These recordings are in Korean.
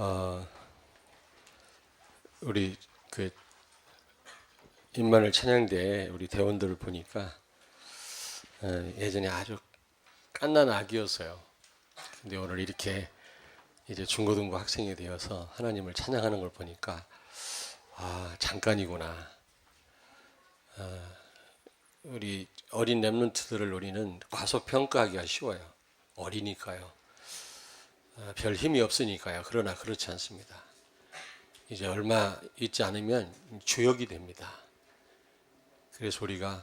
어, 우리 그 임마누엘 찬양대 우리 대원들을 보니까 예전에 아주 갓난 아기였어요. 근데 오늘 이렇게 이제 중고등부 학생이 되어서 하나님을 찬양하는 걸 보니까 잠깐이구나. 우리 어린 렘넌트들을 우리는 과소평가하기가 쉬워요. 어리니까요. 별 힘이 없으니까요. 그러나 그렇지 않습니다. 이제 얼마 있지 않으면 주역이 됩니다. 그래서 우리가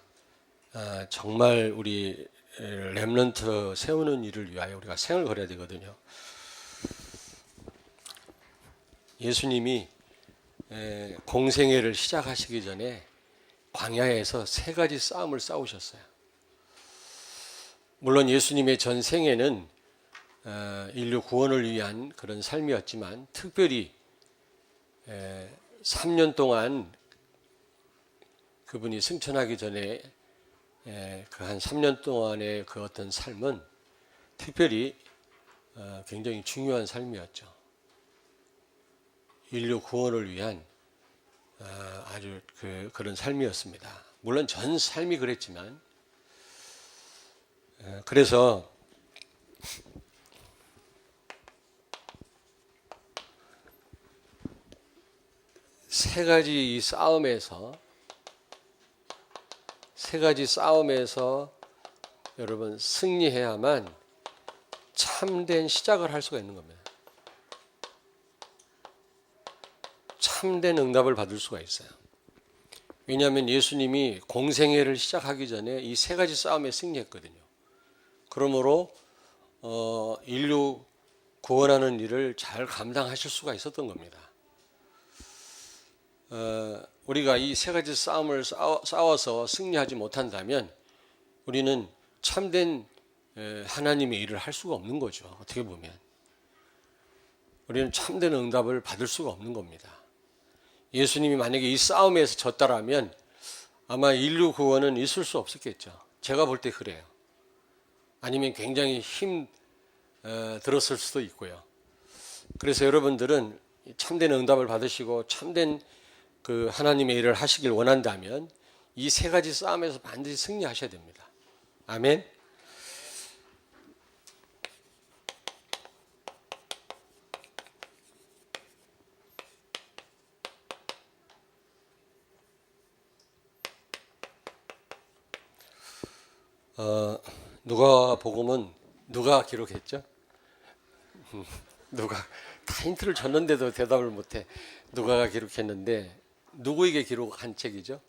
정말 우리 렘넌트 세우는 일을 위하여 우리가 생을 걸어야 되거든요. 예수님이 공생애를 시작하시기 전에 광야에서 3가지 싸움을 싸우셨어요. 물론 예수님의 전 생애는 인류 구원을 위한 그런 삶이었지만 특별히 3년 동안 그분이 승천하기 전에 그 한 3년 동안의 그 어떤 삶은 특별히 굉장히 중요한 삶이었죠. 인류 구원을 위한 아주 그런 삶이었습니다. 물론 전 삶이 그랬지만 그래서 세 가지 싸움에서 여러분 승리해야만 참된 시작을 할 수가 있는 겁니다. 참된 응답을 받을 수가 있어요. 왜냐하면 예수님이 공생애를 시작하기 전에 이 3가지 싸움에 승리했거든요. 그러므로 인류 구원하는 일을 잘 감당하실 수가 있었던 겁니다. 우리가 이 3가지 싸움을 싸워서 승리하지 못한다면 우리는 참된 하나님의 일을 할 수가 없는 거죠. 어떻게 보면 우리는 참된 응답을 받을 수가 없는 겁니다. 예수님이 만약에 이 싸움에서 졌다라면 아마 인류 구원은 있을 수 없었겠죠. 제가 볼 때 그래요. 아니면 굉장히 힘 들었을 수도 있고요. 그래서 여러분들은 참된 응답을 받으시고 참된 그 하나님의 일을 하시길 원한다면 이 3가지 싸움에서 반드시 승리하셔야 됩니다. 아멘. 누가복음은 누가 기록했죠? 누가 다 힌트를 줬는데도 대답을 못해. 누가가 기록했는데 누구에게 기록한 책이죠?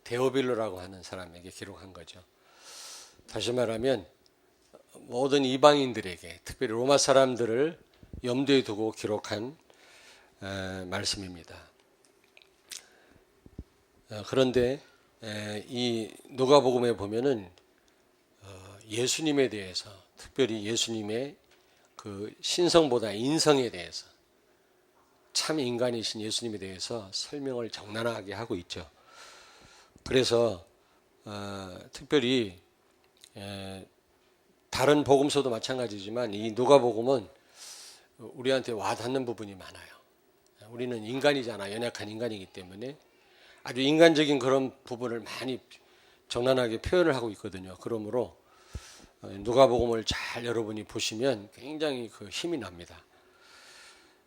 데오빌로라고 하는 사람에게 기록한 거죠. 다시 말하면 모든 이방인들에게 특별히 로마 사람들을 염두에 두고 기록한 말씀입니다. 그런데 이 누가복음에 보면은 예수님에 대해서 특별히 예수님의 그 신성보다 인성에 대해서 참 인간이신 예수님에 대해서 설명을 적나라하게 하고 있죠. 그래서 특별히 다른 복음서도 마찬가지지만 이 누가복음은 우리한테 와닿는 부분이 많아요. 우리는 인간이잖아. 연약한 인간이기 때문에 아주 인간적인 그런 부분을 많이 적나라하게 표현을 하고 있거든요. 그러므로 누가복음을 잘 여러분이 보시면 굉장히 그 힘이 납니다.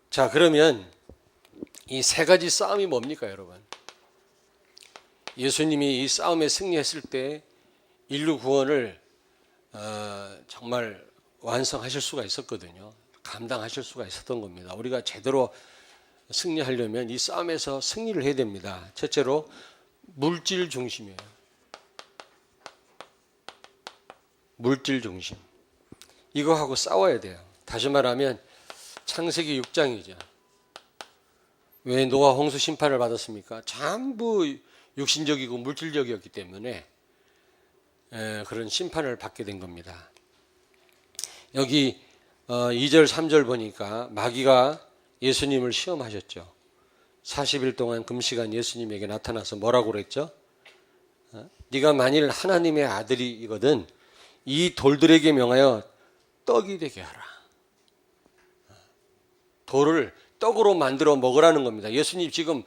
자, 그러면 이 3가지 싸움이 뭡니까, 여러분? 예수님이 이 싸움에 승리했을 때 인류 구원을 정말 완성하실 수가 있었거든요. 감당하실 수가 있었던 겁니다. 우리가 제대로 승리하려면 이 싸움에서 승리를 해야 됩니다. 첫째로 물질 중심이에요. 물질 중심. 이거하고 싸워야 돼요. 다시 말하면 창세기 6장이죠. 왜 노아 홍수 심판을 받았습니까? 전부 육신적이고 물질적이었기 때문에 그런 심판을 받게 된 겁니다. 여기 2절 3절 보니까 마귀가 예수님을 시험하셨죠. 40일 동안 금시간 예수님에게 나타나서 뭐라고 그랬죠? 네가 만일 하나님의 아들이거든 이 돌들에게 명하여 떡이 되게 하라. 돌을 떡으로 만들어 먹으라는 겁니다. 예수님 지금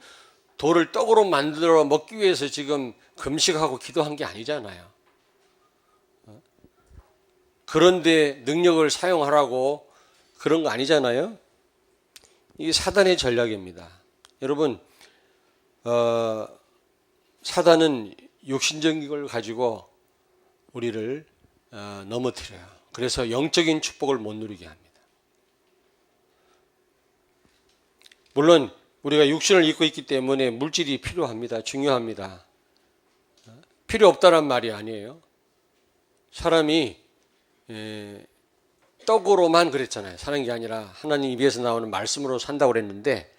돌을 떡으로 만들어 먹기 위해서 지금 금식하고 기도한 게 아니잖아요. 그런데 능력을 사용하라고 그런 거 아니잖아요. 이게 사단의 전략입니다. 여러분, 사단은 육신적인 걸 가지고 우리를 넘어뜨려요. 그래서 영적인 축복을 못 누리게 합니다. 물론 우리가 육신을 입고 있기 때문에 물질이 필요합니다. 중요합니다. 필요 없다는 말이 아니에요. 사람이 떡으로만 그랬잖아요. 사는 게 아니라 하나님 입에서 나오는 말씀으로 산다고 그랬는데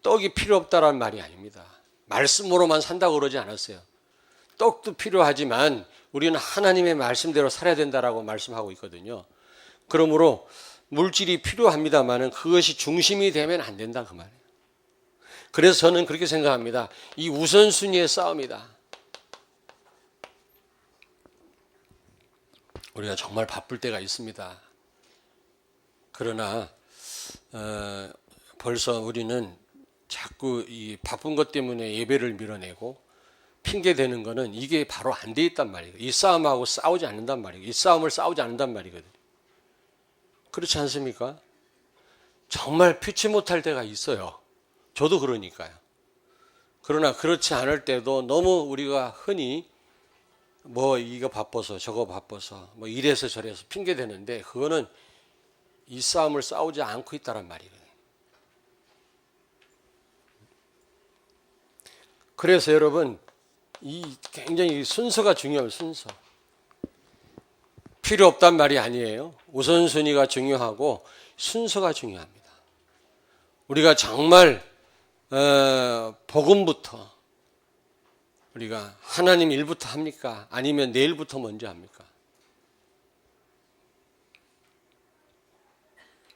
떡이 필요 없다는 말이 아닙니다. 말씀으로만 산다고 그러지 않았어요. 떡도 필요하지만 우리는 하나님의 말씀대로 살아야 된다라고 말씀하고 있거든요. 그러므로 물질이 필요합니다만은 그것이 중심이 되면 안 된다 그 말이에요. 그래서 저는 그렇게 생각합니다. 이 우선순위의 싸움이다. 우리가 정말 바쁠 때가 있습니다. 그러나 벌써 우리는 자꾸 이 바쁜 것 때문에 예배를 밀어내고 핑계 대는 거는 이게 바로 안 돼 있단 말이에요. 이 싸움하고 싸우지 않는단 말이에요. 이 싸움을 싸우지 않는단 말이거든요. 그렇지 않습니까? 정말 피치 못할 때가 있어요. 저도 그러니까요. 그러나 그렇지 않을 때도 너무 우리가 흔히 뭐 이거 바빠서 저거 바빠서 뭐 이래서 저래서 핑계 대는데 그거는 이 싸움을 싸우지 않고 있다란 말이거든요. 그래서 여러분 이 굉장히 순서가 중요해요. 순서. 필요 없단 말이 아니에요. 우선순위가 중요하고 순서가 중요합니다. 우리가 정말 복음부터 우리가 하나님 일부터 합니까? 아니면 내일부터 먼저 합니까?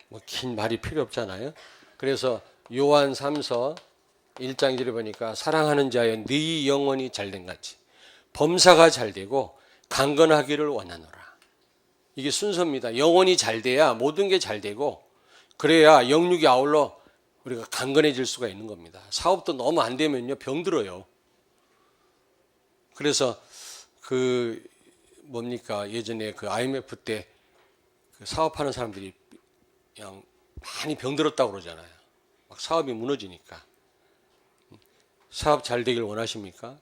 뭐 긴 말이 필요 없잖아요. 그래서 요한 3서 1장 1절에 보니까 사랑하는 자여 네 영혼이 잘된 같이 범사가 잘되고 강건하기를 원하노라. 이게 순서입니다. 영혼이 잘돼야 모든 게 잘되고 그래야 영육이 아울러 우리가 강건해질 수가 있는 겁니다. 사업도 너무 안 되면요 병들어요. 그래서 그 뭡니까 예전에 그 IMF 때 그 사업하는 사람들이 그냥 많이 병들었다고 그러잖아요. 막 사업이 무너지니까. 사업 잘 되길 원하십니까?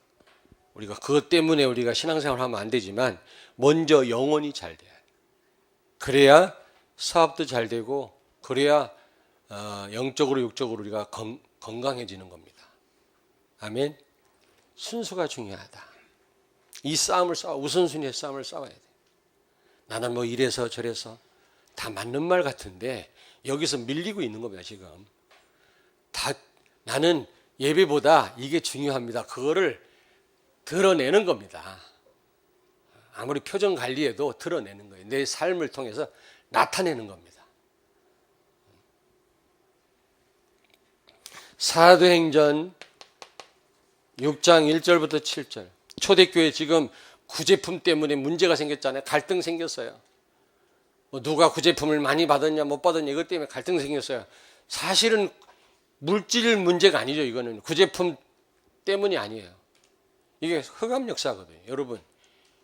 우리가 그것 때문에 우리가 신앙생활 하면 안 되지만 먼저 영혼이 잘 돼야 돼요. 그래야 사업도 잘 되고 그래야 영적으로 육적으로 우리가 건강해지는 겁니다. 아멘. 순수가 중요하다. 이 싸움을 우선순위의 싸움을 싸워야 돼. 나는 뭐 이래서 저래서 다 맞는 말 같은데 여기서 밀리고 있는 겁니다. 지금 다 나는 예배보다 이게 중요합니다. 그거를 드러내는 겁니다. 아무리 표정 관리해도 드러내는 거예요. 내 삶을 통해서 나타내는 겁니다. 사도행전 6장 1절부터 7절. 초대교회 지금 구제품 때문에 문제가 생겼잖아요. 갈등 생겼어요. 뭐 누가 구제품을 많이 받았냐 못 받았냐 이것 때문에 갈등 생겼어요. 사실은 물질 문제가 아니죠. 이거는 구제품 때문이 아니에요. 이게 흑암 역사거든요. 여러분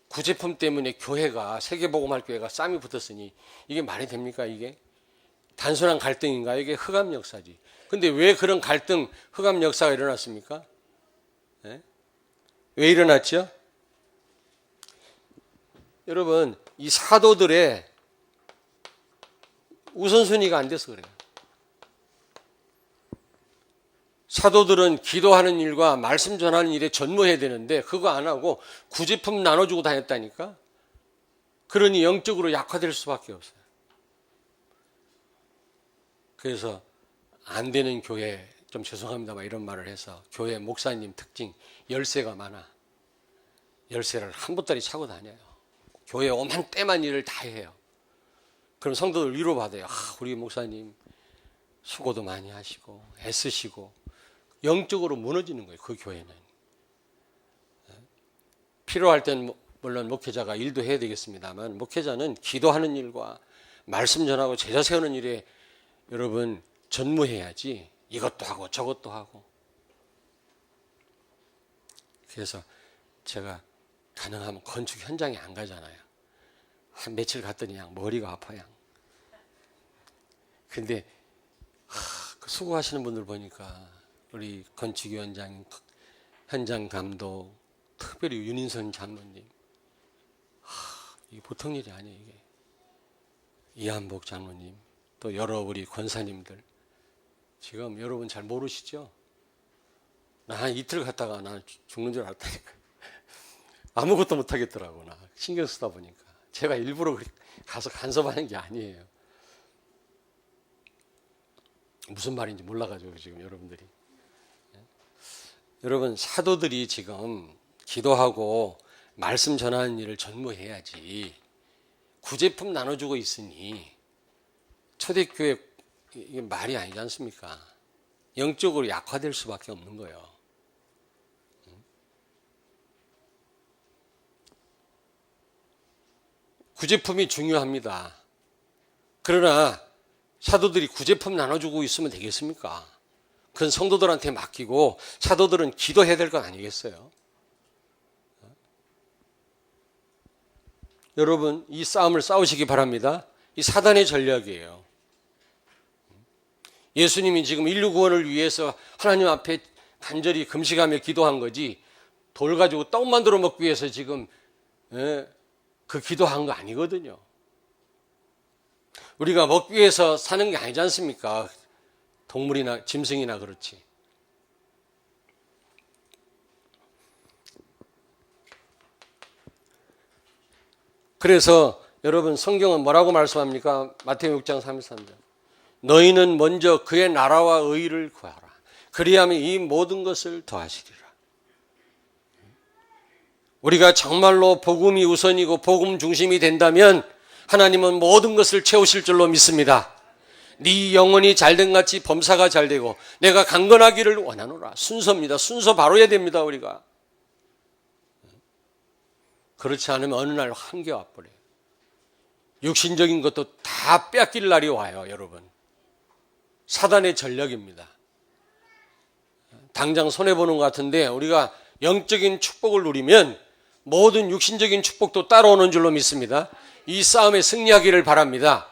구제품 때문에 교회가 세계복음할교회가 싸움이 붙었으니 이게 말이 됩니까? 이게 단순한 갈등인가요? 이게 흑암 역사지. 근데 왜 그런 갈등 흑암 역사가 일어났습니까? 네? 왜 일어났죠? 여러분 이 사도들의 우선순위가 안 돼서 그래요. 사도들은 기도하는 일과 말씀 전하는 일에 전무해야 되는데 그거 안 하고 구제품 나눠주고 다녔다니까. 그러니 영적으로 약화될 수밖에 없어요. 그래서 안 되는 교회 좀 죄송합니다만 이런 말을 해서 교회 목사님 특징 열쇠가 많아. 열쇠를 한 보따리 차고 다녀요. 교회 오만 때만 일을 다 해요. 그럼 성도들 위로받아요. 우리 목사님 수고도 많이 하시고 애쓰시고 영적으로 무너지는 거예요. 그 교회는. 필요할 땐 물론 목회자가 일도 해야 되겠습니다만 목회자는 기도하는 일과 말씀 전하고 제자 세우는 일에 여러분 전무해야지 이것도 하고 저것도 하고. 그래서 제가 가능하면 건축 현장에 안 가잖아요. 한 며칠 갔더니 그냥 머리가 아파요. 근데 그 수고하시는 분들 보니까 우리 건축위원장, 현장 감독, 특별히 윤인선 장로님, 이게 보통 일이 아니에요. 이게 이한복 장로님, 또 여러 우리 권사님들, 지금 여러분 잘 모르시죠? 나 한 이틀 갔다가 나 죽는 줄 알았다니까. 아무것도 못 하겠더라고. 나 신경 쓰다 보니까. 제가 일부러 가서 간섭하는 게 아니에요. 무슨 말인지 몰라가지고 지금 여러분들이. 여러분, 사도들이 지금 기도하고 말씀 전하는 일을 전무해야지 구제품 나눠주고 있으니 초대교회 이게 말이 아니지 않습니까? 영적으로 약화될 수밖에 없는 거예요. 구제품이 중요합니다. 그러나 사도들이 구제품 나눠주고 있으면 되겠습니까? 그건 성도들한테 맡기고 사도들은 기도해야 될 건 아니겠어요? 여러분, 이 싸움을 싸우시기 바랍니다. 이 사단의 전략이에요. 예수님이 지금 인류 구원을 위해서 하나님 앞에 간절히 금식하며 기도한 거지 돌 가지고 떡 만들어 먹기 위해서 지금 그 기도한 거 아니거든요. 우리가 먹기 위해서 사는 게 아니지 않습니까? 동물이나 짐승이나 그렇지. 그래서 여러분, 성경은 뭐라고 말씀합니까? 마태복음 6장 33절. 너희는 먼저 그의 나라와 의를 구하라. 그리하면 이 모든 것을 더하시리라. 우리가 정말로 복음이 우선이고 복음 중심이 된다면 하나님은 모든 것을 채우실 줄로 믿습니다. 네 영혼이 잘된 같이 범사가 잘되고 내가 강건하기를 원하노라. 순서입니다. 순서 바로 해야 됩니다. 우리가. 그렇지 않으면 어느 날 한계 와버려요. 육신적인 것도 다 뺏길 날이 와요. 여러분. 사단의 전략입니다. 당장 손해보는 것 같은데 우리가 영적인 축복을 누리면 모든 육신적인 축복도 따라오는 줄로 믿습니다. 이 싸움에 승리하기를 바랍니다.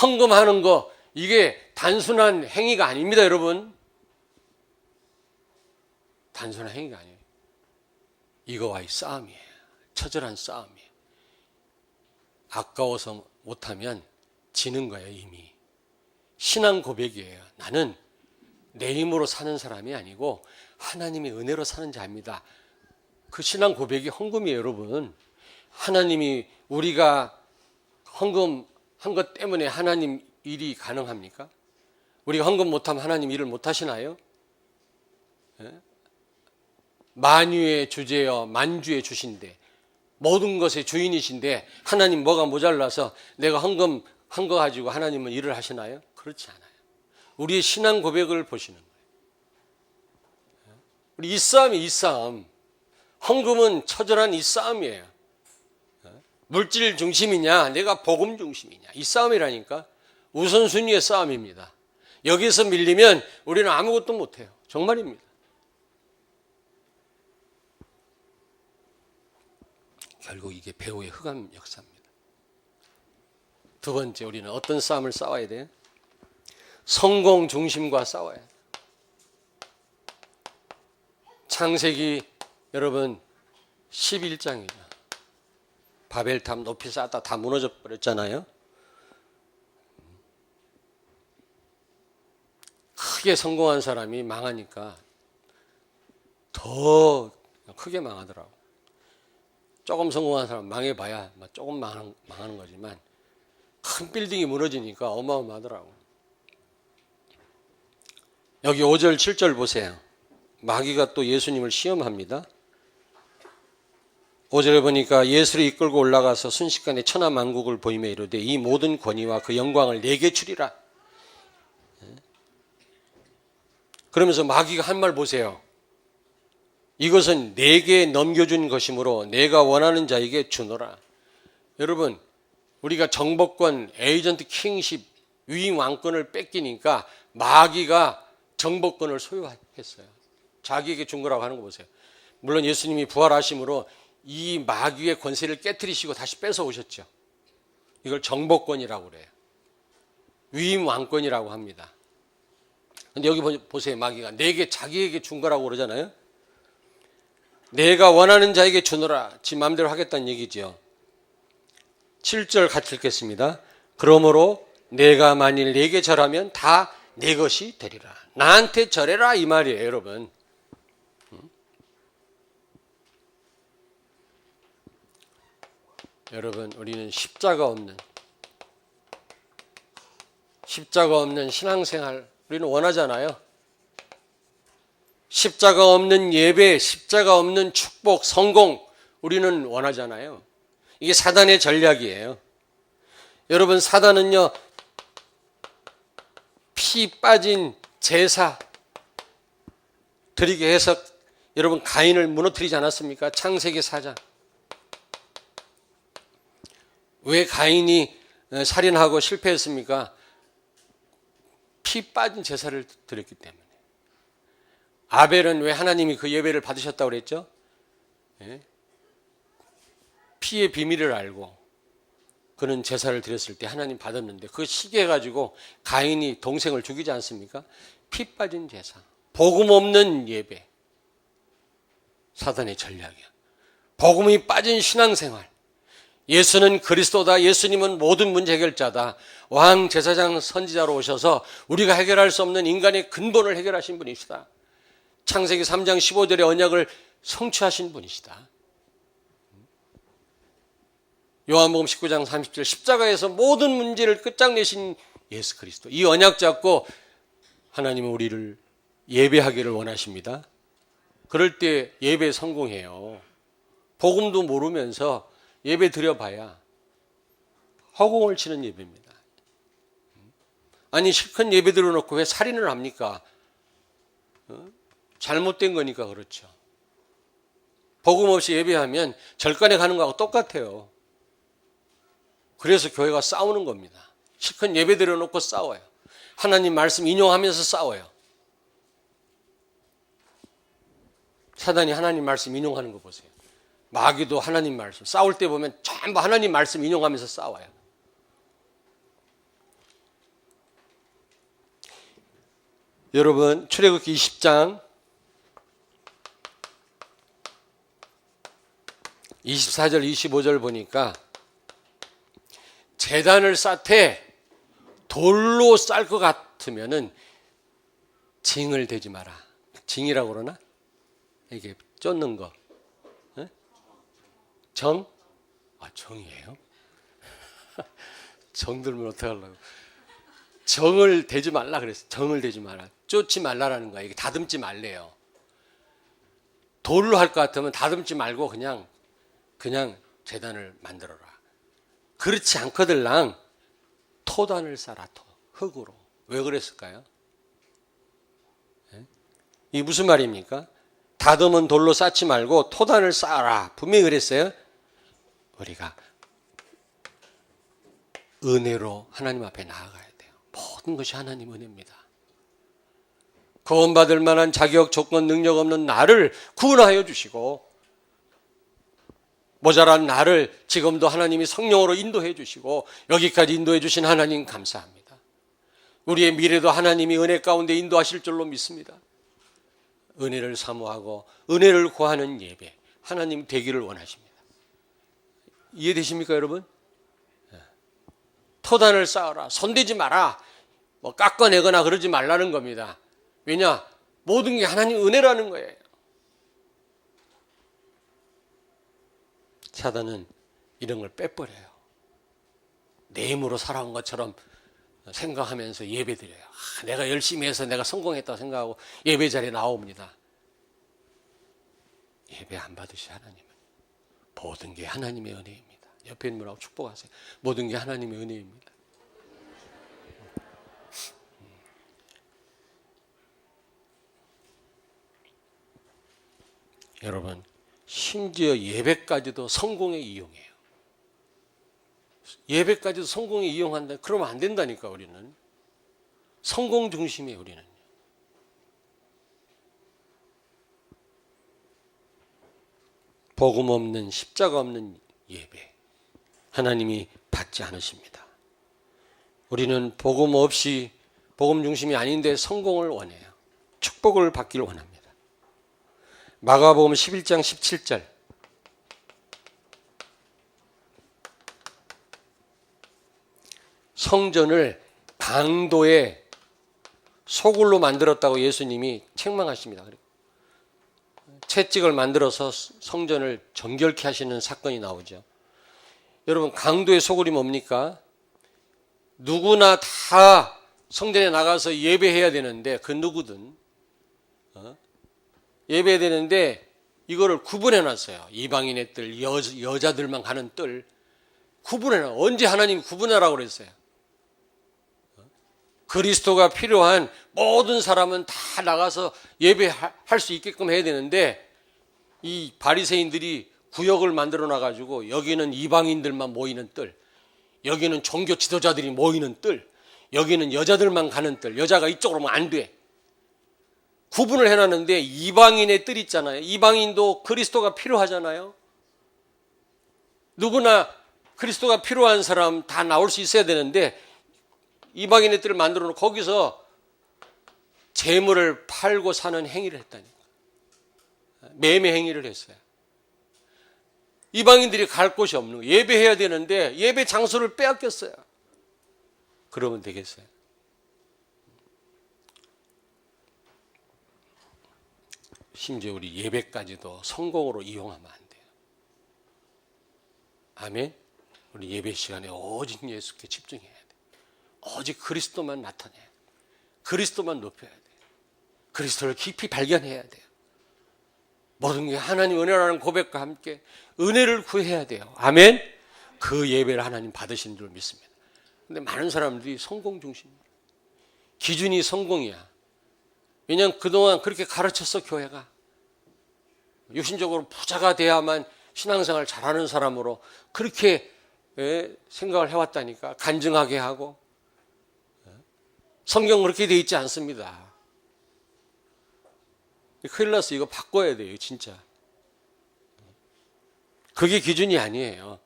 헌금하는 거 이게 단순한 행위가 아닙니다. 여러분. 단순한 행위가 아니에요. 이거와의 싸움이에요. 처절한 싸움이에요. 아까워서 못하면 지는 거예요. 이미. 신앙 고백이에요. 나는 내 힘으로 사는 사람이 아니고 하나님의 은혜로 사는 자입니다. 그 신앙 고백이 헌금이에요. 여러분. 하나님이 우리가 헌금한 것 때문에 하나님 일이 가능합니까? 우리가 헌금 못하면 하나님 일을 못하시나요? 만유의 주제여 만주의 주신데 모든 것의 주인이신데 하나님 뭐가 모자라서 내가 헌금한 거 가지고 하나님은 일을 하시나요? 그렇지 않아요. 우리의 신앙 고백을 보시는 거예요. 우리 이 싸움이 이 싸움. 헌금은 처절한 이 싸움이에요. 물질 중심이냐 내가 복음 중심이냐 이 싸움이라니까. 우선순위의 싸움입니다. 여기서 밀리면 우리는 아무것도 못해요. 정말입니다. 결국 이게 배후의 흑암 역사입니다. 두 번째, 우리는 어떤 싸움을 싸워야 돼요? 성공 중심과 싸워야 돼요. 창세기 여러분 11장이죠. 바벨탑 높이 쌓다 다 무너져 버렸잖아요. 크게 성공한 사람이 망하니까 더 크게 망하더라고. 조금 성공한 사람 망해봐야 조금 망하는 거지만 큰 빌딩이 무너지니까 어마어마하더라고. 여기 5절 7절 보세요. 마귀가 또 예수님을 시험합니다. 5절에 보니까 예수를 이끌고 올라가서 순식간에 천하만국을 보이며 이르되 이 모든 권위와 그 영광을 내게 주리라. 그러면서 마귀가 한 말 보세요. 이것은 내게 넘겨준 것이므로 내가 원하는 자에게 주노라. 여러분, 우리가 정복권, 에이전트 킹십, 위임 왕권을 뺏기니까 마귀가 정복권을 소유했어요. 자기에게 준 거라고 하는 거 보세요. 물론 예수님이 부활하심으로 이 마귀의 권세를 깨뜨리시고 다시 뺏어 오셨죠. 이걸 정복권이라고 그래요. 위임 왕권이라고 합니다. 근데 여기 보세요. 마귀가 내게 자기에게 준 거라고 그러잖아요. 내가 원하는 자에게 주노라. 지 마음대로 하겠다는 얘기죠. 7절 같이 읽겠습니다. 그러므로 내가 만일 내게 절하면 다 내 것이 되리라. 나한테 절해라 이 말이에요, 여러분. 여러분, 우리는 십자가 없는 신앙생활 우리는 원하잖아요. 십자가 없는 예배, 십자가 없는 축복, 성공 우리는 원하잖아요. 이게 사단의 전략이에요. 여러분, 사단은요, 피 빠진 제사 드리게 해서 여러분 가인을 무너뜨리지 않았습니까? 창세기 4장. 왜 가인이 살인하고 실패했습니까? 피 빠진 제사를 드렸기 때문에. 아벨은 왜 하나님이 그 예배를 받으셨다고 그랬죠? 피의 비밀을 알고 그는 제사를 드렸을 때 하나님 받았는데 그 시기해 가지고 가인이 동생을 죽이지 않습니까? 피 빠진 제사, 복음 없는 예배, 사단의 전략이야. 복음이 빠진 신앙생활. 예수는 그리스도다. 예수님은 모든 문제 해결자다. 왕 제사장 선지자로 오셔서 우리가 해결할 수 없는 인간의 근본을 해결하신 분이시다. 창세기 3장 15절의 언약을 성취하신 분이시다. 요한복음 19장 30절 십자가에서 모든 문제를 끝장내신 예수 그리스도. 이 언약 잡고 하나님은 우리를 예배하기를 원하십니다. 그럴 때 예배 성공해요. 복음도 모르면서 예배 드려봐야 허공을 치는 예배입니다. 아니 실컷 예배 드려놓고 왜 살인을 합니까? 잘못된 거니까 그렇죠. 복음 없이 예배하면 절간에 가는 거하고 똑같아요. 그래서 교회가 싸우는 겁니다. 실컷 예배 드려놓고 싸워요. 하나님 말씀 인용하면서 싸워요. 사단이 하나님 말씀 인용하는 거 보세요. 마귀도 하나님 말씀, 싸울 때 보면 전부 하나님 말씀 인용하면서 싸워요. 여러분, 출애굽기 20장 24절 25절 보니까 제단을 쌓되 돌로 쌀 것 같으면은 징을 대지 마라. 징이라고 그러나? 이게 쫓는 거. 정? 아, 정이에요? 정 들면 어떡하려고. 정을 대지 말라 그랬어요. 정을 대지 마라. 쫓지 말라라는 거야. 이게 다듬지 말래요. 돌로 할 것 같으면 다듬지 말고 그냥 제단을 만들어라. 그렇지 않거들랑 토단을 쌓아. 흙으로. 왜 그랬을까요? 이게 무슨 말입니까? 다듬은 돌로 쌓지 말고 토단을 쌓아라. 분명히 그랬어요. 우리가 은혜로 하나님 앞에 나아가야 돼요. 모든 것이 하나님 은혜입니다. 구원받을 만한 자격, 조건, 능력 없는 나를 구원하여 주시고 모자란 나를 지금도 하나님이 성령으로 인도해 주시고 여기까지 인도해 주신 하나님 감사합니다. 우리의 미래도 하나님이 은혜 가운데 인도하실 줄로 믿습니다. 은혜를 사모하고 은혜를 구하는 예배, 하나님 되기를 원하십니다. 이해되십니까, 여러분? 토단을 쌓아라. 손대지 마라. 뭐 깎아내거나 그러지 말라는 겁니다. 왜냐? 모든 게 하나님 은혜라는 거예요. 사단은 이런 걸 빼버려요. 내 힘으로 살아온 것처럼 생각하면서 예배 드려요. 내가 열심히 해서 내가 성공했다고 생각하고 예배 자리에 나옵니다. 예배 안 받으시 하나님은. 모든 게 하나님의 은혜입니다. 옆에 있는 분하고 축복하세요. 모든 게 하나님의 은혜입니다. 여러분, 심지어 예배까지도 성공에 이용해요. 예배까지도 성공에 이용한다. 그러면 안 된다니까, 우리는. 성공 중심이에요, 우리는. 복음 없는 십자가 없는 예배 하나님이 받지 않으십니다. 우리는 복음 없이 복음 중심이 아닌데 성공을 원해요. 축복을 받기를 원합니다. 마가복음 11장 17절 성전을 강도의 소굴로 만들었다고 예수님이 책망하십니다. 채찍을 만들어서 성전을 정결케 하시는 사건이 나오죠. 여러분, 강도의 소굴이 뭡니까? 누구나 다 성전에 나가서 예배해야 되는데, 그 누구든 예배해야 되는데 이거를 구분해 놨어요. 이방인의 뜰, 여자들만 가는 뜰 구분해 놔. 언제 하나님이 구분하라고 그랬어요? 그리스도가 필요한 모든 사람은 다 나가서 예배할 수 있게끔 해야 되는데, 이 바리새인들이 구역을 만들어 놔가지고 여기는 이방인들만 모이는 뜰, 여기는 종교 지도자들이 모이는 뜰, 여기는 여자들만 가는 뜰, 여자가 이쪽으로 오면 안 돼. 구분을 해놨는데 이방인의 뜰 있잖아요. 이방인도 그리스도가 필요하잖아요. 누구나 그리스도가 필요한 사람 다 나올 수 있어야 되는데, 이방인의 뜰을 만들어 놓고 거기서 재물을 팔고 사는 행위를 했다니까. 매매 행위를 했어요. 이방인들이 갈 곳이 없는 거예요. 예배해야 되는데 예배 장소를 빼앗겼어요. 그러면 되겠어요? 심지어 우리 예배까지도 성공으로 이용하면 안 돼요. 아멘? 우리 예배 시간에 오직 예수께 집중해야 돼요. 오직 그리스도만 나타내야 돼요. 그리스도만 높여야 돼요. 그리스도를 깊이 발견해야 돼요. 모든 게 하나님 은혜라는 고백과 함께 은혜를 구해야 돼요. 아멘? 그 예배를 하나님 받으신 줄 믿습니다. 근데 많은 사람들이 성공 중심이에요. 기준이 성공이야. 왜냐하면 그동안 그렇게 가르쳤어, 교회가. 육신적으로 부자가 돼야만 신앙생활 잘하는 사람으로 그렇게 생각을 해왔다니까. 간증하게 하고. 성경 그렇게 돼 있지 않습니다. 큰일 났어. 이거 바꿔야 돼요, 진짜. 그게 기준이 아니에요.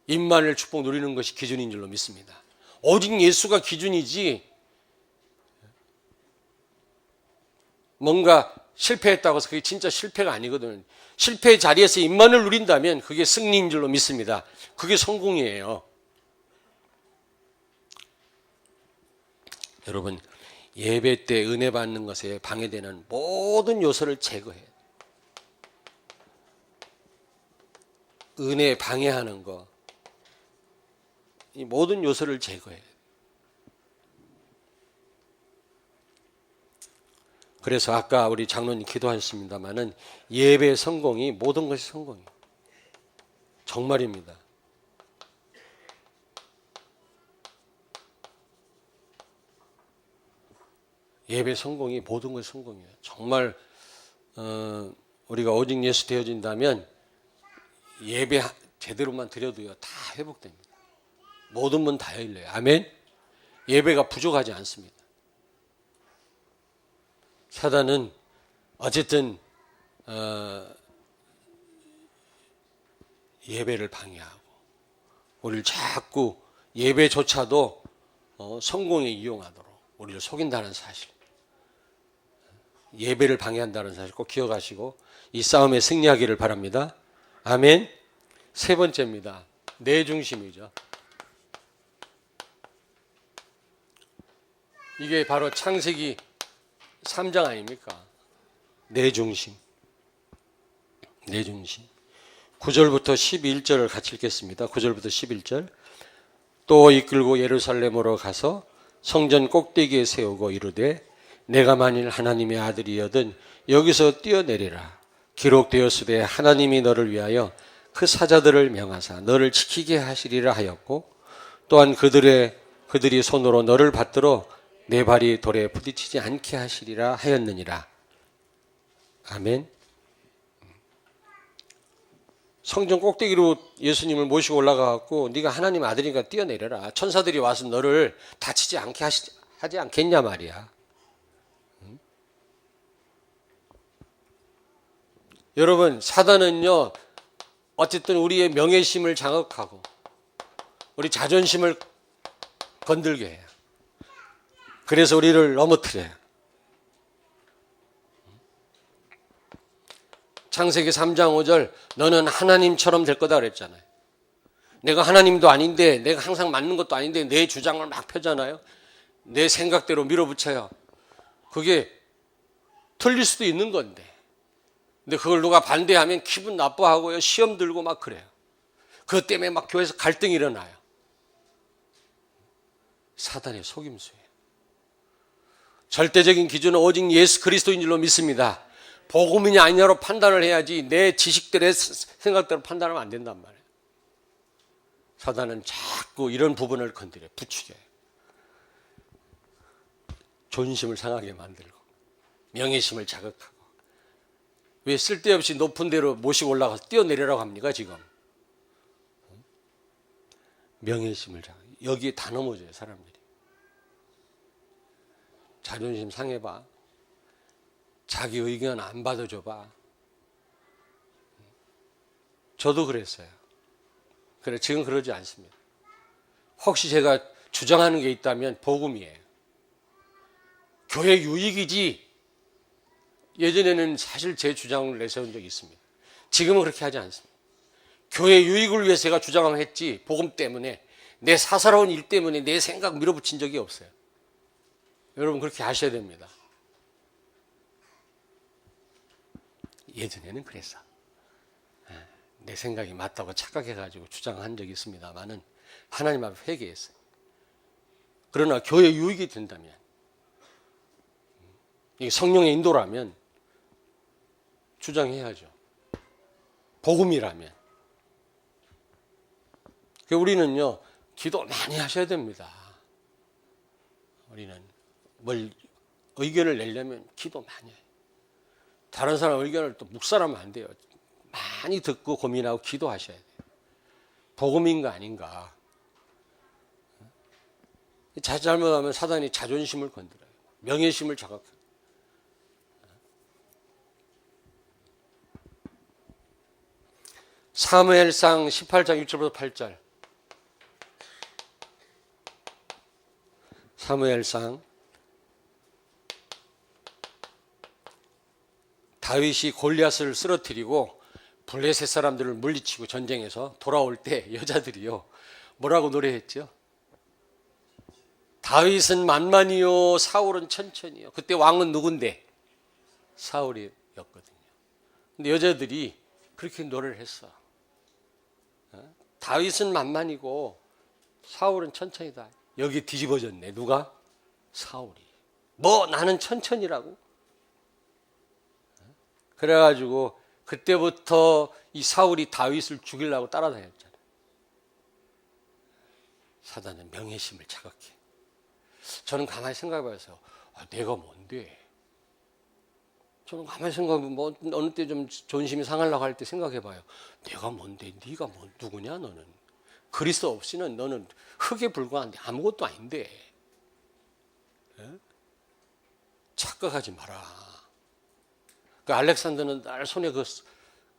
임마누엘 축복 누리는 것이 기준인 줄로 믿습니다. 오직 예수가 기준이지, 뭔가 실패했다고 해서 그게 진짜 실패가 아니거든요. 실패의 자리에서 임마누엘 누린다면 그게 승리인 줄로 믿습니다. 그게 성공이에요. 여러분, 예배 때 은혜 받는 것에 방해되는 모든 요소를 제거해야 돼요. 은혜 방해하는 거, 이 모든 요소를 제거해야 돼요. 그래서 아까 우리 장로님 기도하셨습니다마는 예배 성공이 모든 것이 성공이에요. 정말입니다. 예배 성공이 모든 것이 성공이에요. 정말 우리가 오직 예수 되어진다면 예배 제대로만 드려도요 다 회복됩니다. 모든 문 다 열려요. 아멘. 예배가 부족하지 않습니다. 사단은 어쨌든 예배를 방해하고 우리를 자꾸 예배조차도 성공에 이용하도록 우리를 속인다는 사실, 예배를 방해한다는 사실 꼭 기억하시고 이 싸움에 승리하기를 바랍니다. 아멘. 세 번째입니다. 내 중심이죠. 이게 바로 창세기 3장 아닙니까? 내 중심. 내 중심. 9절부터 11절을 같이 읽겠습니다. 9절부터 11절. 또 이끌고 예루살렘으로 가서 성전 꼭대기에 세우고 이르되 내가 만일 하나님의 아들이여든 여기서 뛰어내리라. 기록되었으되 하나님이 너를 위하여 그 사자들을 명하사 너를 지키게 하시리라 하였고 또한 그들이 손으로 너를 받들어 내 발이 돌에 부딪히지 않게 하시리라 하였느니라. 아멘. 성전 꼭대기로 예수님을 모시고 올라가갖고 네가 하나님 아들이니까 뛰어내려라. 천사들이 와서 너를 다치지 않게 하지 않겠냐 말이야. 여러분, 사단은요, 어쨌든 우리의 명예심을 장악하고 우리 자존심을 건들게 해요. 그래서 우리를 넘어뜨려요. 창세기 3장 5절, 너는 하나님처럼 될 거다 그랬잖아요. 내가 하나님도 아닌데, 내가 항상 맞는 것도 아닌데 내 주장을 막 펴잖아요. 내 생각대로 밀어붙여요. 그게 틀릴 수도 있는 건데, 근데 그걸 누가 반대하면 기분 나빠하고요, 시험 들고 막 그래요. 그것 때문에 막 교회에서 갈등이 일어나요. 사단의 속임수예요. 절대적인 기준은 오직 예수 그리스도인 줄로 믿습니다. 복음이냐 아니냐로 판단을 해야지 내 지식대로 생각대로 판단하면 안 된단 말이에요. 사단은 자꾸 이런 부분을 건드려요. 부추겨요. 존심을 상하게 만들고 명예심을 자극하고. 왜 쓸데없이 높은 데로 모시고 올라가서 뛰어내리라고 합니까 지금? 명예심을 자극. 여기에 다 넘어져요 사람들이. 자존심 상해봐. 자기 의견 안 받아줘봐. 저도 그랬어요. 그래, 지금 그러지 않습니다. 혹시 제가 주장하는 게 있다면 복음이에요. 교회 유익이지. 예전에는 사실 제 주장을 내세운 적이 있습니다. 지금은 그렇게 하지 않습니다. 교회 유익을 위해서 제가 주장을 했지, 복음 때문에, 내 사사로운 일 때문에 내 생각 밀어붙인 적이 없어요. 여러분 그렇게 하셔야 됩니다. 예전에는 그랬어. 내 생각이 맞다고 착각해가지고 주장한 적이 있습니다만은 하나님 앞에 회개했어요. 그러나 교회 유익이 된다면, 이게 성령의 인도라면 주장해야죠. 복음이라면. 우리는요, 기도 많이 하셔야 됩니다. 우리는 뭘 의견을 내려면 기도 많이 해요. 다른 사람 의견을 또 묵살하면 안 돼요. 많이 듣고 고민하고 기도하셔야 돼요. 복음인가 아닌가. 잘못하면 사단이 자존심을 건드려요. 명예심을 자극해요. 사무엘상 18장 6절부터 8절. 사무엘상. 다윗이 골리앗을 쓰러뜨리고 블레셋 사람들을 물리치고 전쟁에서 돌아올 때 여자들이요, 뭐라고 노래했죠? 다윗은 만만이요 사울은 천천히요. 그때 왕은 누군데? 사울이었거든요. 근데 여자들이 그렇게 노래를 했어. 다윗은 만만이고 사울은 천천히다. 여기 뒤집어졌네. 누가? 사울이. 뭐 나는 천천히라고? 그래가지고 그때부터 이 사울이 다윗을 죽이려고 따라다녔잖아요. 사단은 명예심을 자극해. 저는 가만히 생각해봐서 내가 뭔데? 저는 가만히 생각해보면 뭐 어느 때 좀 존심이 상하려고 할 때 생각해봐요. 내가 뭔데? 네가 누구냐 너는? 그리스도 없이는 너는 흙에 불과한데 아무것도 아닌데. 에? 착각하지 마라. 그 알렉산더는 날 손에 그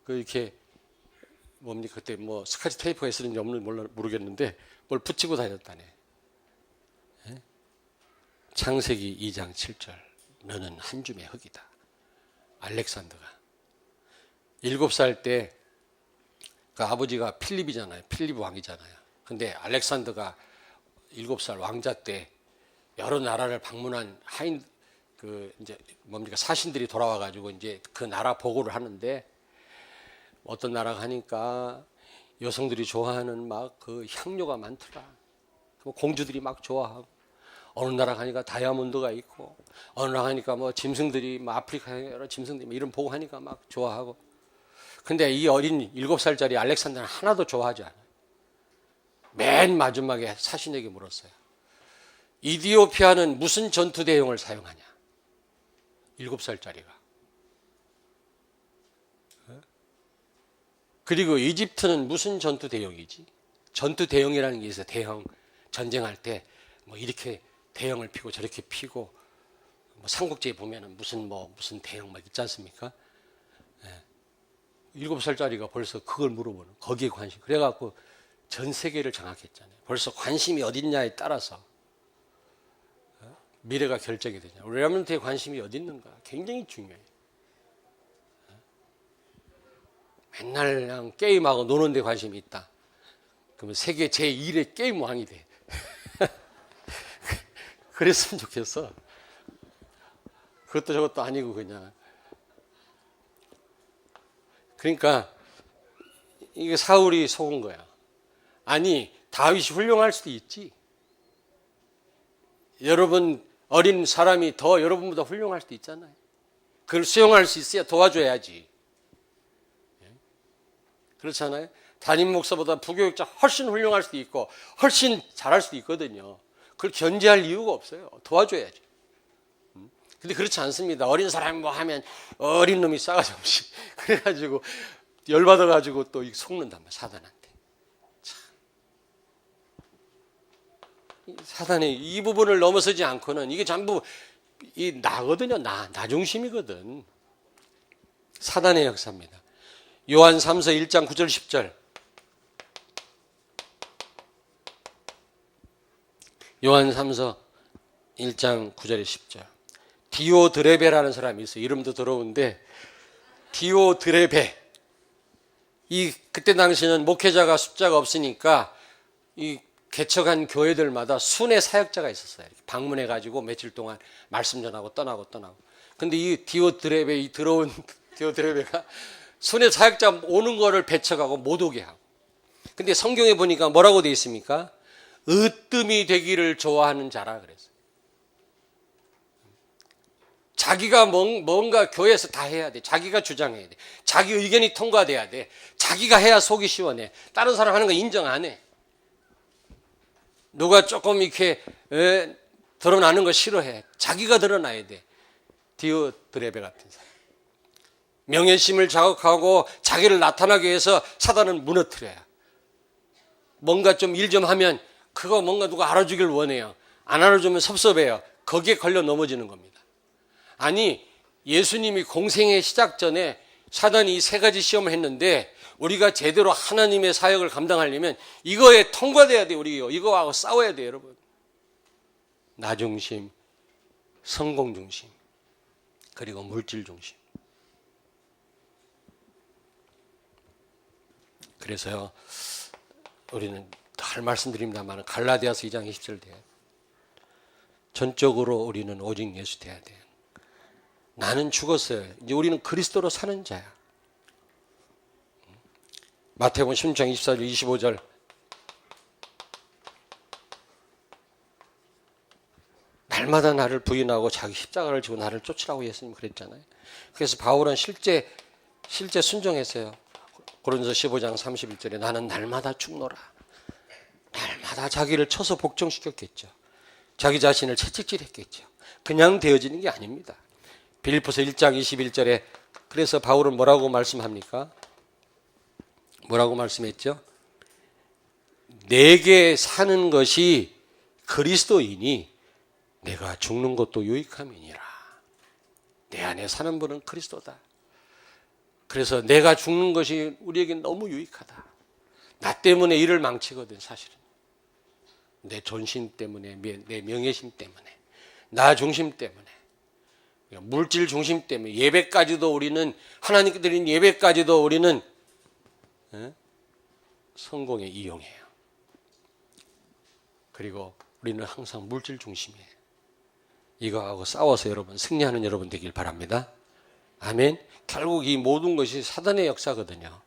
이렇게 뭡니까 그때 뭐 스카치 테이프가 있었는지 없는지 모르겠는데 뭘 붙이고 다녔다네. 에? 창세기 2장 7절. 너는 한 줌의 흙이다. 알렉산더가 7살 때 그 아버지가 필립이잖아요. 필립 왕이잖아요. 근데 알렉산더가 7살 왕자 때 여러 나라를 방문한 하인 그 이제 뭡니까 사신들이 돌아와 가지고 이제 그 나라 보고를 하는데, 어떤 나라가 하니까 여성들이 좋아하는 막 그 향료가 많더라. 공주들이 막 좋아하고, 어느 나라 가니까 다이아몬드가 있고, 어느 나라 가니까 뭐 짐승들이 뭐 아프리카 여러 짐승들이 뭐 이런 보고 하니까 막 좋아하고. 근데 이 어린 7살짜리 알렉산더는 하나도 좋아하지 않아요. 맨 마지막에 사신에게 물었어요. 이디오피아는 무슨 전투 대용을 사용하냐? 7살짜리가. 그리고 이집트는 무슨 전투 대용이지? 전투 대용이라는 게 있어요. 대형 전쟁할 때 뭐 이렇게 대형을 피고 저렇게 피고, 뭐 삼국지에 보면은 무슨 대형 막 있지 않습니까? 예. 7살짜리가 벌써 그걸 물어보는, 거기에 관심. 그래갖고 전 세계를 장악했잖아요. 벌써 관심이 어딨냐에 따라서 미래가 결정이 되냐. 우리 렘넌트의 관심이 어디 있는가 굉장히 중요해요. 맨날 그냥 게임하고 노는 데 관심이 있다. 그러면 세계 제1의 게임 왕이 돼. 그랬으면 좋겠어. 그것도 저것도 아니고 그냥. 그러니까 이게 사울이 속은 거야. 아니, 다윗이 훌륭할 수도 있지. 여러분 어린 사람이 더 여러분보다 훌륭할 수도 있잖아요. 그걸 수용할 수 있어야 도와줘야지. 그렇잖아요. 담임 목사보다 부교육자 훨씬 훌륭할 수도 있고 훨씬 잘할 수도 있거든요. 그걸 견제할 이유가 없어요. 도와줘야죠. 근데 그렇지 않습니다. 어린 사람이 뭐 하면 어린 놈이 싸가지 없이 그래가지고 열받아가지고 또 속는단 말이야, 사단한테. 참. 사단이 이 부분을 넘어서지 않고는 이게 전부 이 나거든요. 나 중심이거든. 사단의 역사입니다. 요한 3서 1장 9절 10절. 요한 3서 1장 9절에 10절. 디오드레베라는 사람이 있어요. 이름도 더러운데 디오드레베. 그때 당시는 목회자가 숫자가 없으니까 이 개척한 교회들마다 순회 사역자가 있었어요. 방문해 가지고 며칠 동안 말씀 전하고 떠나고. 근데 이 디오드레베, 이 더러운 디오드레베가 순회 사역자 오는 거를 배척하고 못 오게 하고. 근데 성경에 보니까 뭐라고 되어 있습니까? 으뜸이 되기를 좋아하는 자라 그랬어요. 자기가 뭔가 교회에서 다 해야 돼. 자기가 주장해야 돼. 자기 의견이 통과돼야 돼. 자기가 해야 속이 시원해. 다른 사람 하는 거 인정 안 해. 누가 조금 이렇게 드러나는 거 싫어해. 자기가 드러나야 돼. 디오드레베 같은 사람. 명예심을 자극하고 자기를 나타나게 해서 사단은 무너뜨려요. 뭔가 좀 일 좀 하면 그거 뭔가 누가 알아주길 원해요. 안 알아주면 섭섭해요. 거기에 걸려 넘어지는 겁니다. 아니, 예수님이 공생의 시작 전에 사단이 이 세 가지 시험을 했는데 우리가 제대로 하나님의 사역을 감당하려면 이거에 통과돼야 돼요. 우리 이거하고 싸워야 돼요, 여러분. 나 중심, 성공 중심, 그리고 물질 중심. 그래서요, 우리는 늘 말씀드립니다만 갈라디아서 2장 20절 돼요. 전적으로 우리는 오직 예수 돼야 돼요. 나는 죽었어요. 이제 우리는 그리스도로 사는 자야. 마태복음 16장 24절 25절. 날마다 나를 부인하고 자기 십자가를 지고 나를 쫓으라고 예수님 그랬잖아요. 그래서 바울은 실제 순종했어요. 고린도서 15장 31절에 나는 날마다 죽노라. 날마다 자기를 쳐서 복종시켰겠죠. 자기 자신을 채찍질했겠죠. 그냥 되어지는 게 아닙니다. 빌립보서 1장 21절에 그래서 바울은 뭐라고 말씀합니까? 뭐라고 말씀했죠? 내게 사는 것이 그리스도이니 내가 죽는 것도 유익함이니라. 내 안에 사는 분은 그리스도다. 그래서 내가 죽는 것이 우리에게 너무 유익하다. 나 때문에 일을 망치거든, 사실은. 내 존심 때문에, 내 명예심 때문에, 나 중심 때문에, 물질 중심 때문에, 예배까지도 우리는, 하나님께 드린 예배까지도 우리는 성공에 이용해요. 그리고 우리는 항상 물질 중심이에요. 이거하고 싸워서 여러분, 승리하는 여러분 되길 바랍니다. 아멘. 결국 이 모든 것이 사단의 역사거든요.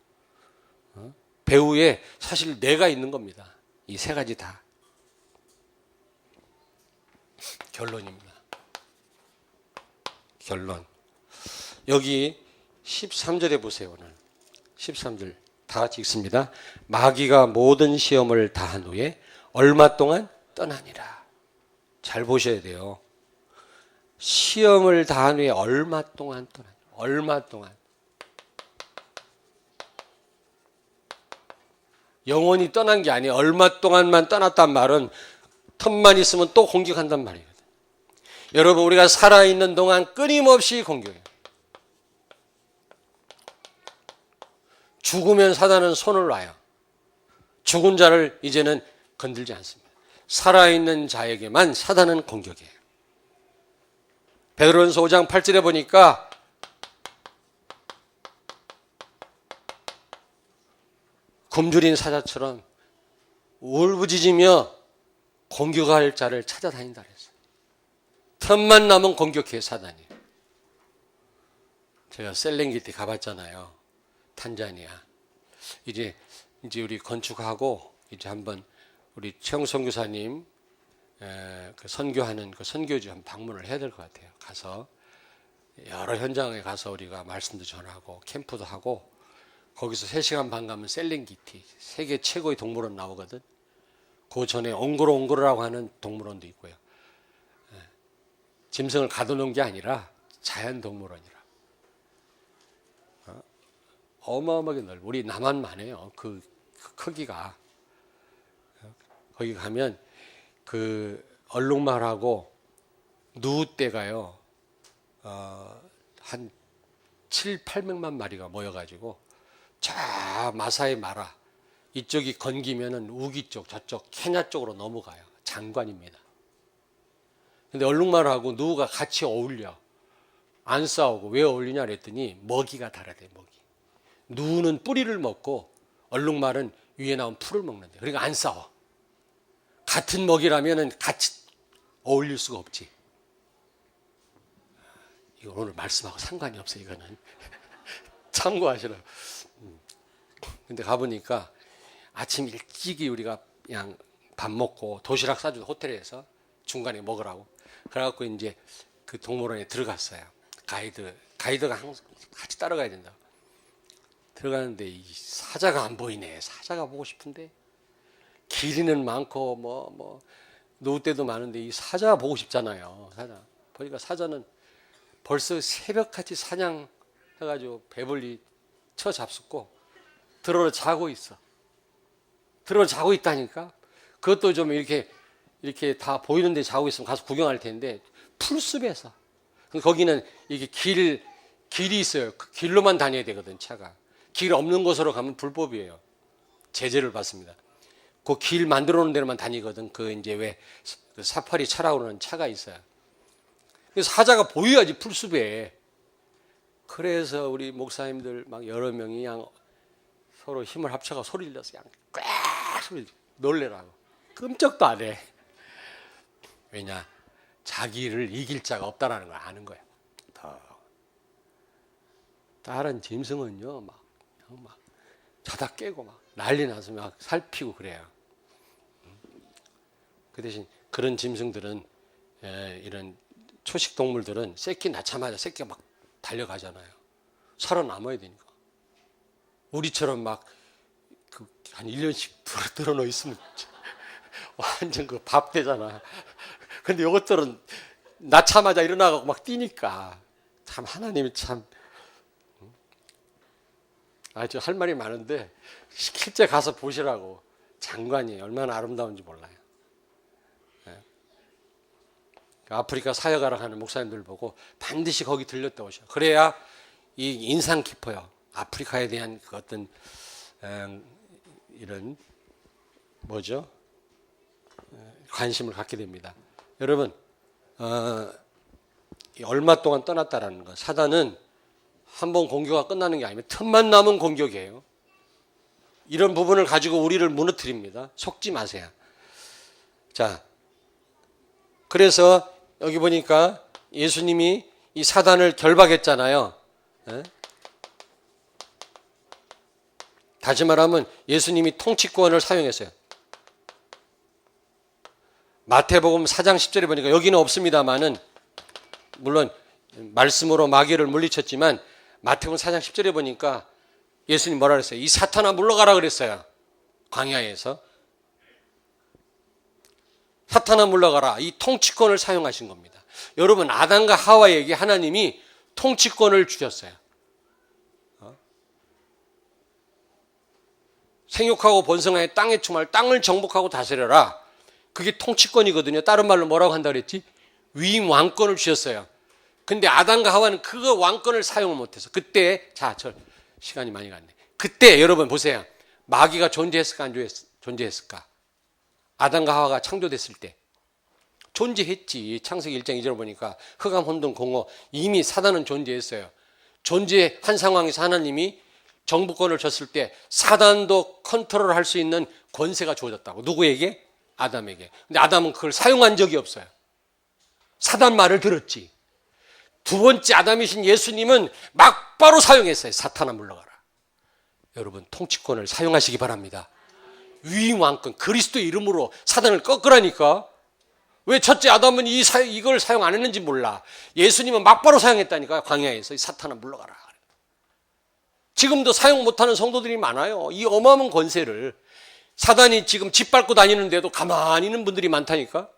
배후에 사실 내가 있는 겁니다. 이 세 가지 다. 결론입니다. 결론. 여기 13절에 보세요. 오늘 13절 다 같이 읽습니다. 마귀가 모든 시험을 다한 후에 얼마 동안 떠나니라. 잘 보셔야 돼요. 시험을 다한 후에 얼마 동안 떠나니라. 얼마 동안. 영원히 떠난 게 아니에요. 얼마 동안만 떠났단 말은 틈만 있으면 또 공격한단 말이거든. 여러분, 우리가 살아있는 동안 끊임없이 공격해요. 죽으면 사단은 손을 놔요. 죽은 자를 이제는 건들지 않습니다. 살아있는 자에게만 사단은 공격해요. 베드로전서 5장 8절에 보니까 굶주린 사자처럼 울부짖으며 공격할 자를 찾아다닌다 그랬어요. 틈만 나면 공격해 사단이. 제가 셀렌게티 가봤잖아요. 탄자니아. 이제 우리 건축하고 이제 한번 우리 최영 선교사님 그 선교하는 그 선교지 한번 방문을 해야 될 것 같아요. 가서 여러 현장에 가서 우리가 말씀도 전하고 캠프도 하고 거기서 3시간 반 가면 셀렌게티 세계 최고의 동물원 나오거든. 그 전에 옹고로옹고로라고 하는 동물원도 있고요. 짐승을 가둬놓은 게 아니라 자연동물원이라. 어마어마하게 넓어. 우리 남한만 해요. 그 크기가. 거기 가면 그 얼룩말하고 누우떼가요. 한 700~800만 마리가 모여가지고 저 마사이 마라 이쪽이 건기면은 우기 쪽 저쪽 케냐 쪽으로 넘어가요. 장관입니다. 근데 얼룩말하고 누우가 같이 어울려. 안 싸우고 왜 어울리냐 그랬더니 먹이가 다르대. 먹이. 누우는 뿌리를 먹고 얼룩말은 위에 나온 풀을 먹는데 그러니까 안 싸워. 같은 먹이라면은 같이 어울릴 수가 없지. 이거 오늘 말씀하고 상관이 없어. 이거는 참고하시라고. 근데 가보니까 아침 일찍이 우리가 그냥 밥 먹고 도시락 싸주고 호텔에서 중간에 먹으라고. 그래갖고 이제 그 동물원에 들어갔어요. 가이드가 항상 같이 따라가야 된다고. 들어가는데 이 사자가 안 보이네. 사자가 보고 싶은데 길이는 많고 뭐 노을 때도 많은데 이 사자 보고 싶잖아요. 사자 보니까 사자는 벌써 새벽같이 사냥해가지고 배불리 쳐 잡숫고 들어 자고 있어. 들어 자고 있다니까. 그것도 좀 이렇게 다 보이는데 자고 있으면 가서 구경할 텐데 풀숲에서. 거기는 이게 길이 있어요. 그 길로만 다녀야 되거든 차가. 길 없는 곳으로 가면 불법이에요. 제재를 받습니다. 그 길 만들어 놓은 데로만 다니거든. 그 이제 왜 사파리 차라고 그러는 차가 있어요. 그래서 사자가 보여야지 풀숲에. 그래서 우리 목사님들 막 여러 명이 그냥 서로 힘을 합쳐가 소리를 내서 그냥 꽉 소리 놀래라고. 끔찍도 안 해. 왜냐? 자기를 이길 자가 없다라는 걸 아는 거야. 다른 짐승은요, 막 자다 깨고 막 난리 나서 막 살피고 그래요. 그 대신 그런 짐승들은 이런 초식 동물들은 새끼 낳자마자 새끼가 막 달려가잖아요. 살아남아야 되니까. 우리처럼 막 한 1년씩 들어놓여 있으면 완전 그 밥 되잖아. 근데 이것들은 낳자마자 일어나고 막 뛰니까 참 하나님이 참 아주 할 말이 많은데 실제 가서 보시라고. 장관이 얼마나 아름다운지 몰라요. 아프리카 사역하러 가는 목사님들 보고 반드시 거기 들렸다 오셔. 그래야 이 인상 깊어요. 아프리카에 대한 그 어떤 이런 뭐죠? 관심을 갖게 됩니다. 여러분 얼마 동안 떠났다라는 것. 사단은 한 번 공격가 끝나는 게 아니면 틈만 남은 공격이에요. 이런 부분을 가지고 우리를 무너뜨립니다. 속지 마세요. 자, 그래서 여기 보니까 예수님이 이 사단을 결박했잖아요. 다시 말하면 예수님이 통치권을 사용했어요. 마태복음 4장 10절에 보니까 여기는 없습니다만은 물론 말씀으로 마귀를 물리쳤지만 마태복음 4장 10절에 보니까 예수님 뭐라 그랬어요? 이 사탄아 물러가라 그랬어요. 광야에서. 사탄아 물러가라. 이 통치권을 사용하신 겁니다. 여러분 아담과 하와에게 하나님이 통치권을 주셨어요. 생육하고 번성하여 땅에 충만하여 땅을 정복하고 다스려라. 그게 통치권이거든요. 다른 말로 뭐라고 한다 그랬지? 위임 왕권을 주셨어요. 근데 아담과 하와는 그 왕권을 사용을 못해서 그때 시간이 많이 갔네. 그때 여러분 보세요. 마귀가 존재했을까 안 존재했을까? 아담과 하와가 창조됐을 때 존재했지. 창세기 1장 2절 보니까 흑암, 혼돈, 공허, 이미 사단은 존재했어요. 존재한 상황에서 하나님이 정부권을 줬을 때 사단도 컨트롤할 수 있는 권세가 주어졌다고. 누구에게? 아담에게. 근데 아담은 그걸 사용한 적이 없어요. 사단 말을 들었지. 두 번째 아담이신 예수님은 막바로 사용했어요. 사탄아 물러가라. 여러분 통치권을 사용하시기 바랍니다. 위임왕권 그리스도의 이름으로 사단을 꺾으라니까. 왜 첫째 아담은 이걸 사용 안 했는지 몰라. 예수님은 막바로 사용했다니까. 광야에서 사탄아 물러가라. 지금도 사용 못하는 성도들이 많아요. 이 어마어마한 권세를. 사단이 지금 짓밟고 다니는데도 가만히 있는 분들이 많다니까.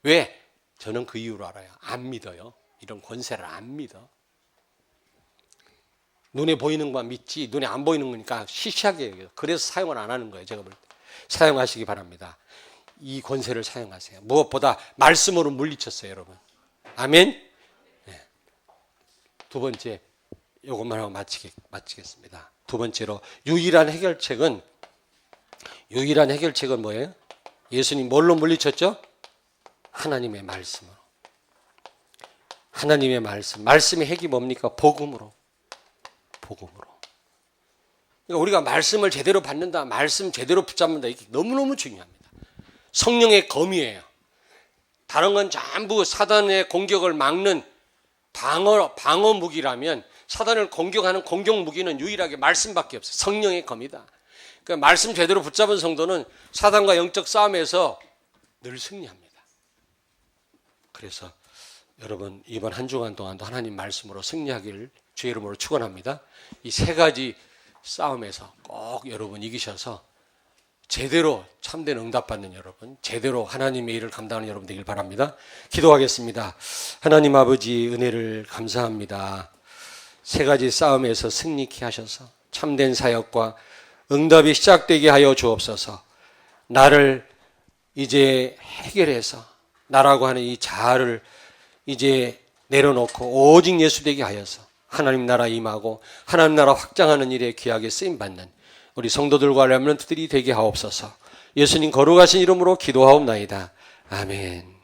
왜? 저는 그 이유로 알아요. 안 믿어요. 이런 권세를 안 믿어. 눈에 보이는 것만 믿지 눈에 안 보이는 거니까 시시하게 여겨요. 그래서 사용을 안 하는 거예요. 제가 볼 때. 사용하시기 바랍니다. 이 권세를 사용하세요. 무엇보다 말씀으로 물리쳤어요. 여러분. 아멘. 네. 두 번째 이것만 하고 마치겠습니다. 두 번째로 유일한 해결책은 뭐예요? 예수님 뭘로 물리쳤죠? 하나님의 말씀으로. 하나님의 말씀. 말씀의 핵이 뭡니까? 복음으로. 그러니까 우리가 말씀을 제대로 받는다, 말씀 제대로 붙잡는다, 이게 너무너무 중요합니다. 성령의 검이에요. 다른 건 전부 사단의 공격을 막는 방어 무기라면 사단을 공격하는 공격 무기는 유일하게 말씀밖에 없어요. 성령의 검이다. 그러니까 말씀 제대로 붙잡은 성도는 사단과 영적 싸움에서 늘 승리합니다. 그래서 여러분 이번 한 주간 동안도 하나님 말씀으로 승리하기를 주의 이름으로 축원합니다. 이 세 가지 싸움에서 꼭 여러분 이기셔서 제대로 참된 응답받는 여러분, 제대로 하나님의 일을 감당하는 여러분 되길 바랍니다. 기도하겠습니다. 하나님 아버지 은혜를 감사합니다. 세 가지 싸움에서 승리케 하셔서 참된 사역과 응답이 시작되게 하여 주옵소서. 나를 이제 해결해서 나라고 하는 이 자아를 이제 내려놓고 오직 예수 되게 하여서 하나님 나라 임하고 하나님 나라 확장하는 일에 귀하게 쓰임받는 우리 성도들과 렘넌트들이 되게 하옵소서. 예수님 거룩하신 이름으로 기도하옵나이다. 아멘.